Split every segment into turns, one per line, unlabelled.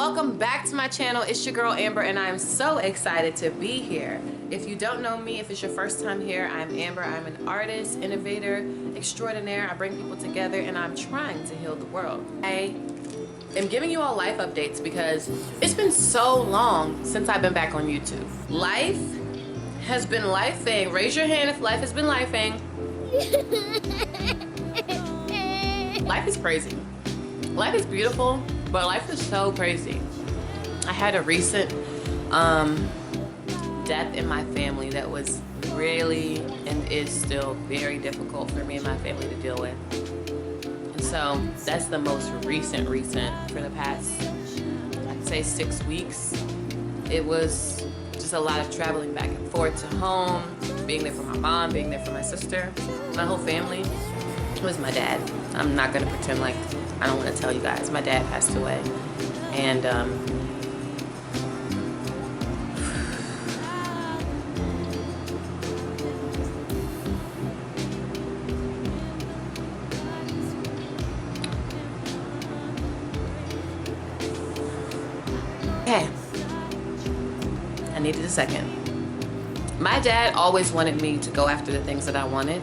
welcome back to my channel. It's your girl Amber and I'm so excited to be here. If you don't know me, if it's your first time here, I'm Amber. I'm an artist, innovator, extraordinaire. I bring people together and I'm trying to heal the world. I am giving you all life updates because it's been so long since I've been back on YouTube. Life has been lifing. Raise your hand if life has been lifing. Life is crazy. Life is beautiful, but life is so crazy. I had a recent death in my family that was really and is still very difficult for me and my family to deal with. And so that's the most recent for the past, I'd say 6 weeks. It was just a lot of traveling back and forth to home, being there for my mom, being there for my sister, my whole family. It was my dad. I'm not gonna pretend like I don't want to tell you guys. My dad passed away, and okay, I needed a second. My dad always wanted me to go after the things that I wanted.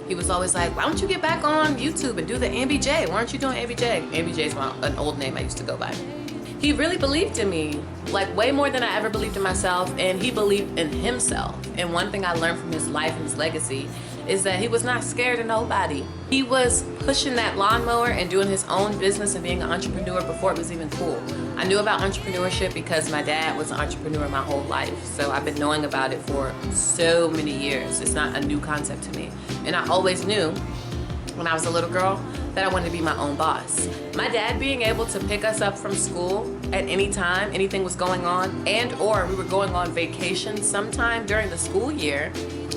He was always like, why don't you get back on YouTube and do the Ambi J? Why aren't you doing Ambi J? Ambi J is an old name I used to go by. He really believed in me, like way more than I ever believed in myself, and he believed in himself. And one thing I learned from his life and his legacy is that he was not scared of nobody. He was pushing that lawnmower and doing his own business and being an entrepreneur before it was even cool. I knew about entrepreneurship because my dad was an entrepreneur my whole life. So I've been knowing about it for so many years. It's not a new concept to me. And I always knew when I was a little girl that I wanted to be my own boss. My dad being able to pick us up from school at any time, anything was going on, and or we were going on vacation sometime during the school year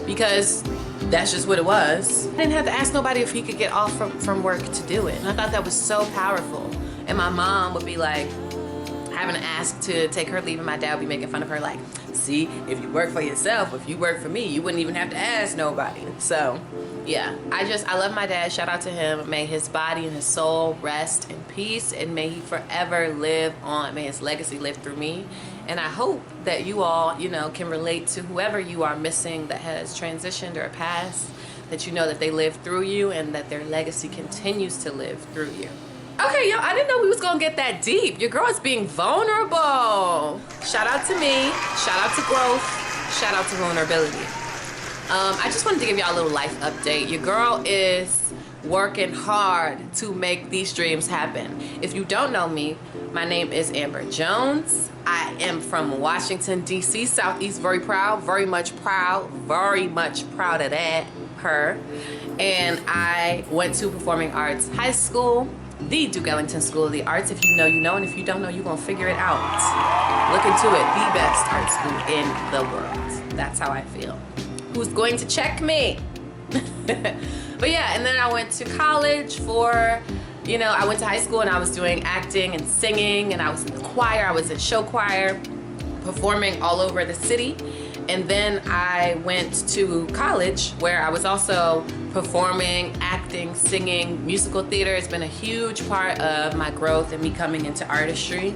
because that's just what it was. I didn't have to ask nobody if he could get off from work to do it. And I thought that was so powerful. And my mom would be like, having to ask to take her leave, and my dad would be making fun of her like, see, if you work for yourself, if you work for me, you wouldn't even have to ask nobody. So yeah, I love my dad. Shout out to him. May his body and his soul rest in peace, and may he forever live on. May his legacy live through me. And I hope that you all, you know, can relate to whoever you are missing that has transitioned or passed, that you know that they live through you and that their legacy continues to live through you. Okay, yo, I didn't know we was gonna get that deep. Your girl is being vulnerable. Shout out to me, shout out to growth, shout out to vulnerability. I just wanted to give y'all a little life update. Your girl is working hard to make these dreams happen. If you don't know me, my name is Amber Jones. I am from Washington, D.C., Southeast, very proud, very much proud of that, her. And I went to Performing Arts High School, the Duke Ellington School of the Arts. If you know, you know, and if you don't know, you're gonna figure it out. Look into it, the best art school in the world. That's how I feel. Who's going to check me? But yeah, and then I went to college for, you know, I went to high school and I was doing acting and singing, and I was in the choir, I was in show choir, performing all over the city. And then I went to college where I was also performing, acting, singing, musical theater. It's been a huge part of my growth and me coming into artistry.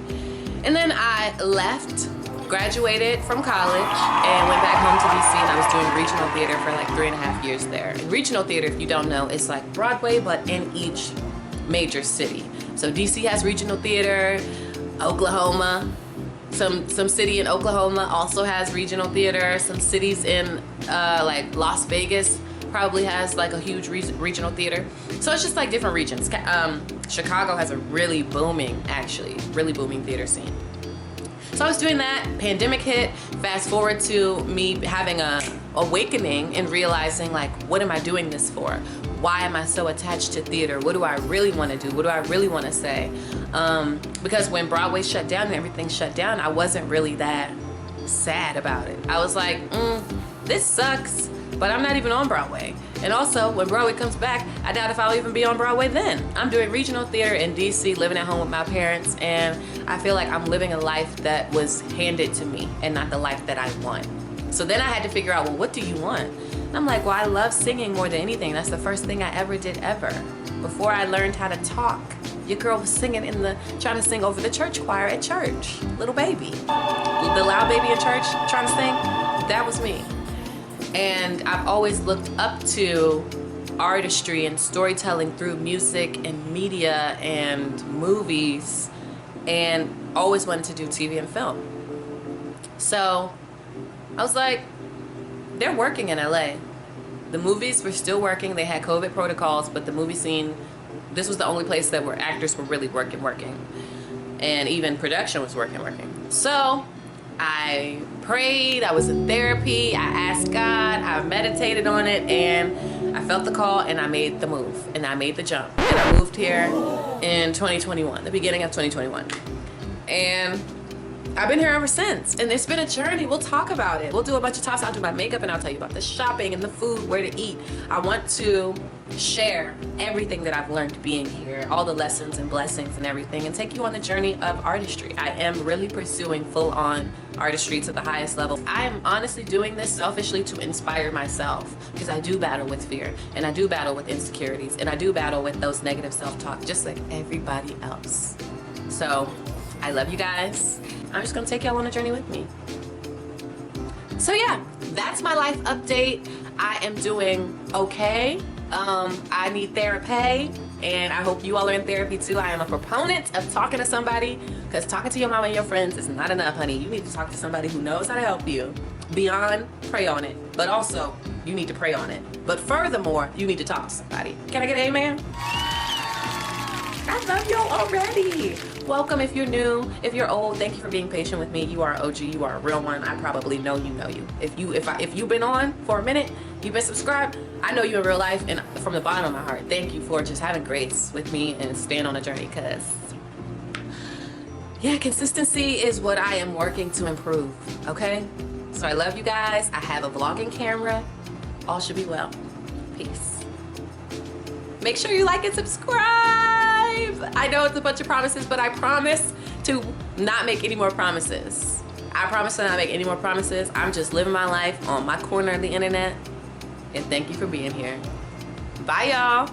And then I left, graduated from college, and went back home to DC, and I was doing regional theater for like 3.5 years there. And regional theater, if you don't know, it's like Broadway, but in each major city. So DC has regional theater, Oklahoma, some city in Oklahoma also has regional theater. Some cities in like Las Vegas probably has like a huge regional theater. So it's just like different regions. Chicago has a really booming theater scene. So I was doing that, pandemic hit, fast forward to me having a awakening and realizing like, what am I doing this for? Why am I so attached to theater? What do I really want to do? What do I really want to say? Because when Broadway shut down and everything shut down, I wasn't really that sad about it. I was like, this sucks, but I'm not even on Broadway. And also, when Broadway comes back, I doubt if I'll even be on Broadway then. I'm doing regional theater in DC, living at home with my parents, and I feel like I'm living a life that was handed to me and not the life that I want. So then I had to figure out, well, what do you want? And I'm like, well, I love singing more than anything. That's the first thing I ever did ever. Before I learned how to talk, Your girl was singing trying to sing over the church choir at church. Little baby. The loud baby in church trying to sing. That was me. And I've always looked up to artistry and storytelling through music and media and movies, and always wanted to do TV and film. So I was like, they're working in LA. The movies were still working. They had COVID protocols, but the movie scene, this was the only place that where actors were really working. And even production was working. So I prayed, I was in therapy, I asked God, I meditated on it, and I felt the call, and I made the move, and I made the jump. And I moved here in 2021, the beginning of 2021. And I've been here ever since, and it's been a journey. We'll talk about it. We'll do a bunch of talks. I'll do my makeup, and I'll tell you about the shopping and the food, where to eat. I want to share everything that I've learned being here, all the lessons and blessings and everything, and take you on the journey of artistry. I am really pursuing full-on artistry to the highest level. I am honestly doing this selfishly to inspire myself, because I do battle with fear, and I do battle with insecurities, and I do battle with those negative self-talk, just like everybody else. So I love you guys. I'm just gonna take y'all on a journey with me. So yeah, that's my life update. I am doing okay. I need therapy, and I hope you all are in therapy too. I am a proponent of talking to somebody, because talking to your mama and your friends is not enough, honey. You need to talk to somebody who knows how to help you. Beyond pray on it, but also you need to pray on it. But furthermore, you need to talk to somebody. Can I get an amen? I love y'all already. Welcome if you're new, if you're old, thank you for being patient with me. You are OG, you are a real one. I probably know you. If you've been on for a minute, you've been subscribed, I know you in real life, and from the bottom of my heart, thank you for just having grace with me and staying on a journey, because yeah, consistency is what I am working to improve, okay? So I love you guys. I have a vlogging camera. All should be well. Peace. Make sure you like and subscribe. I know it's a bunch of promises, but I promise to not make any more promises. I promise to not make any more promises. I'm just living my life on my corner of the internet. And thank you for being here. Bye, y'all.